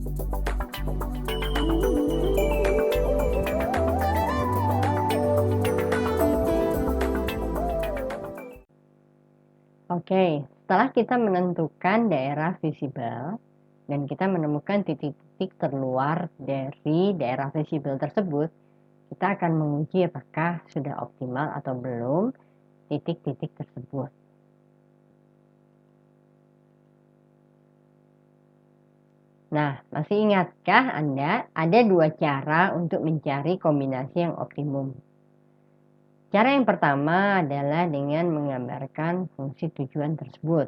Oke, setelah kita menentukan daerah visible dan kita menemukan titik-titik terluar dari daerah visible tersebut, kita akan menguji apakah sudah optimal atau belum titik-titik tersebut. Nah, masih ingatkah Anda ada dua cara untuk mencari kombinasi yang optimum? Cara yang pertama adalah dengan menggambarkan fungsi tujuan tersebut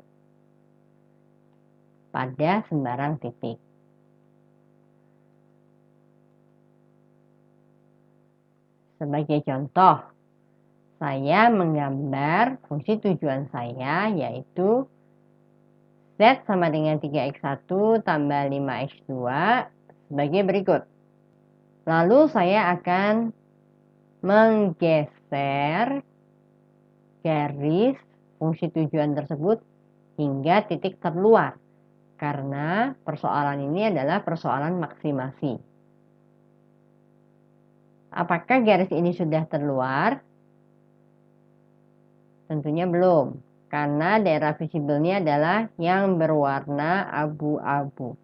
pada sembarang titik. Sebagai contoh, saya menggambar fungsi tujuan saya yaitu Z sama dengan 3x1 tambah 5x2 sebagai berikut. Lalu saya akan menggeser garis fungsi tujuan tersebut hingga titik terluar, karena persoalan ini adalah persoalan maksimasi. Apakah garis ini sudah terluar? Tentunya belum, karena daerah visible-nya adalah yang berwarna abu-abu.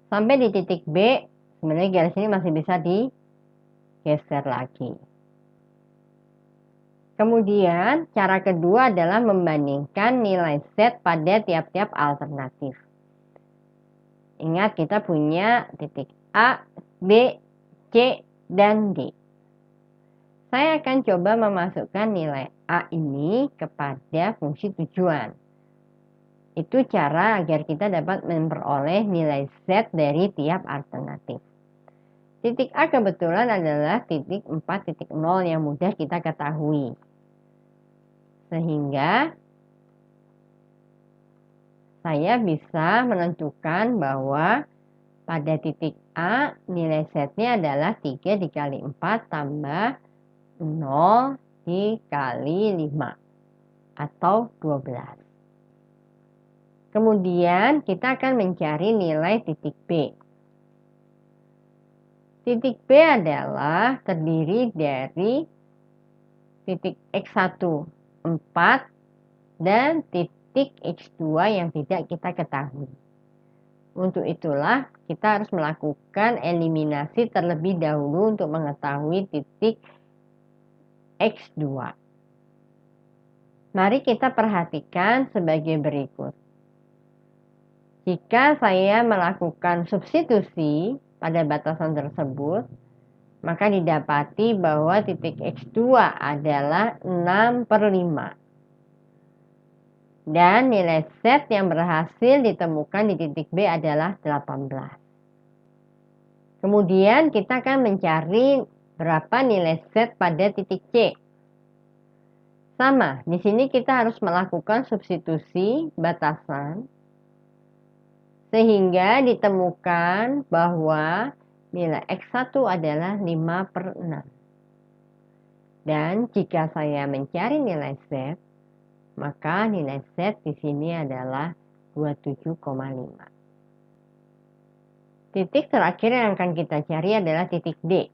Sampai di titik B, sebenarnya garis ini masih bisa digeser lagi. Kemudian, cara kedua adalah membandingkan nilai Z pada tiap-tiap alternatif. Ingat, kita punya titik A, B, C, dan D. Saya akan coba memasukkan nilai A ini kepada fungsi tujuan. Itu cara agar kita dapat memperoleh nilai Z dari tiap alternatif. Titik A kebetulan adalah titik 4.0 yang mudah kita ketahui. Sehingga saya bisa menentukan bahwa pada titik A nilai Z-nya adalah 3 dikali 4 tambah 0 dikali 5 atau 12. Kemudian kita akan mencari nilai titik B. Titik B adalah terdiri dari titik X1, 4, dan titik X2 yang tidak kita ketahui. Untuk itulah kita harus melakukan eliminasi terlebih dahulu untuk mengetahui titik X2. Mari kita perhatikan sebagai berikut. Jika saya melakukan substitusi pada batasan tersebut, maka didapati bahwa titik X2 adalah 6/5. Dan nilai Z yang berhasil ditemukan di titik B adalah 18. Kemudian kita akan mencari berapa nilai Z pada titik C. Sama, di sini kita harus melakukan substitusi batasan sehingga ditemukan bahwa nilai X1 adalah 5/6. Dan jika saya mencari nilai Z, maka nilai Z di sini adalah 27,5. Titik terakhir yang akan kita cari adalah titik D.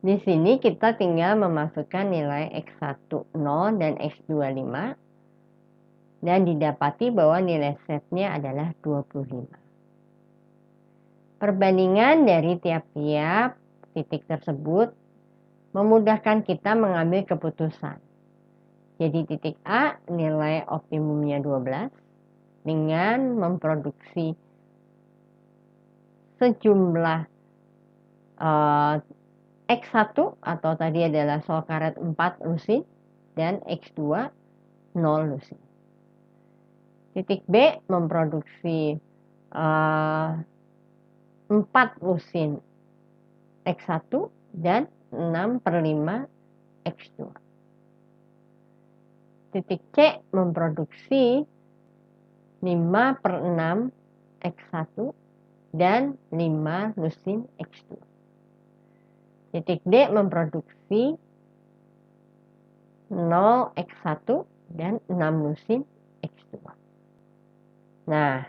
Di sini kita tinggal memasukkan nilai X1 0 dan X2 5 dan didapati bahwa nilai Z-nya adalah 25. Perbandingan dari tiap-tiap titik tersebut memudahkan kita mengambil keputusan. Jadi titik A nilai optimumnya 12 dengan memproduksi sejumlah X1 atau tadi adalah sol karet 4 lusin dan X2 0 lusin. Titik B memproduksi 4 lusin X1 dan 6/5 X2. Titik C memproduksi 5/6 X1 dan 5 lusin X2. Titik D memproduksi 0 X1 dan 6 lusin X2. Nah,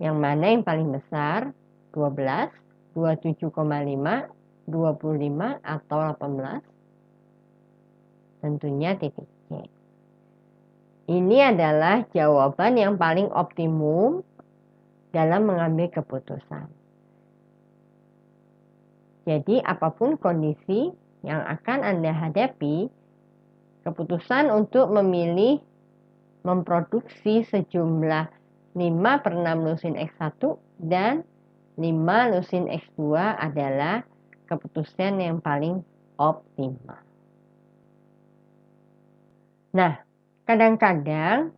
Yang mana yang paling besar? 12, 27,5, 25, atau 18? Tentunya titik C. Ini adalah jawaban yang paling optimum dalam mengambil keputusan. Jadi apapun kondisi yang akan Anda hadapi, keputusan untuk memilih memproduksi sejumlah 5/6 lusin X1 dan 5 lusin X2 adalah keputusan yang paling optimal. Nah, kadang-kadang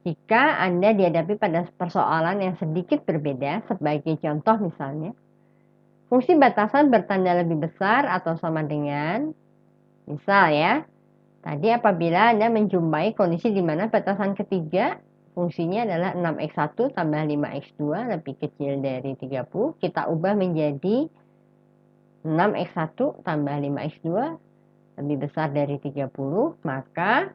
jika Anda dihadapi pada persoalan yang sedikit berbeda, sebagai contoh misalnya, fungsi batasan bertanda lebih besar atau sama dengan, misal ya, tadi apabila Anda menjumpai kondisi di mana batasan ketiga fungsinya adalah 6x1 tambah 5x2 lebih kecil dari 30, kita ubah menjadi 6x1 tambah 5x2 lebih besar dari 30, maka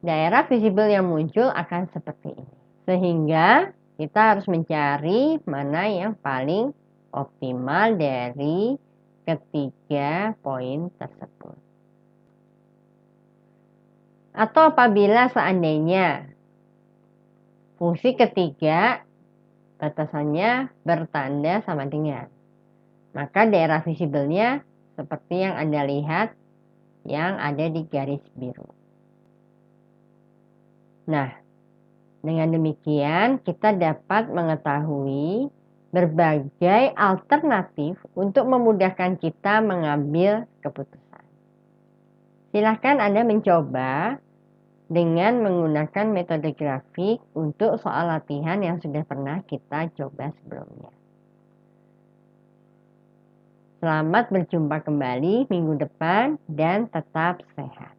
daerah visible yang muncul akan seperti ini. Sehingga kita harus mencari mana yang paling optimal dari ketiga poin tersebut. Atau apabila seandainya fungsi ketiga batasannya bertanda sama dengan, maka daerah visible-nya seperti yang Anda lihat yang ada di garis biru. Nah, dengan demikian kita dapat mengetahui berbagai alternatif untuk memudahkan kita mengambil keputusan. Silahkan Anda mencoba dengan menggunakan metode grafik untuk soal latihan yang sudah pernah kita coba sebelumnya. Selamat berjumpa kembali minggu depan dan tetap sehat.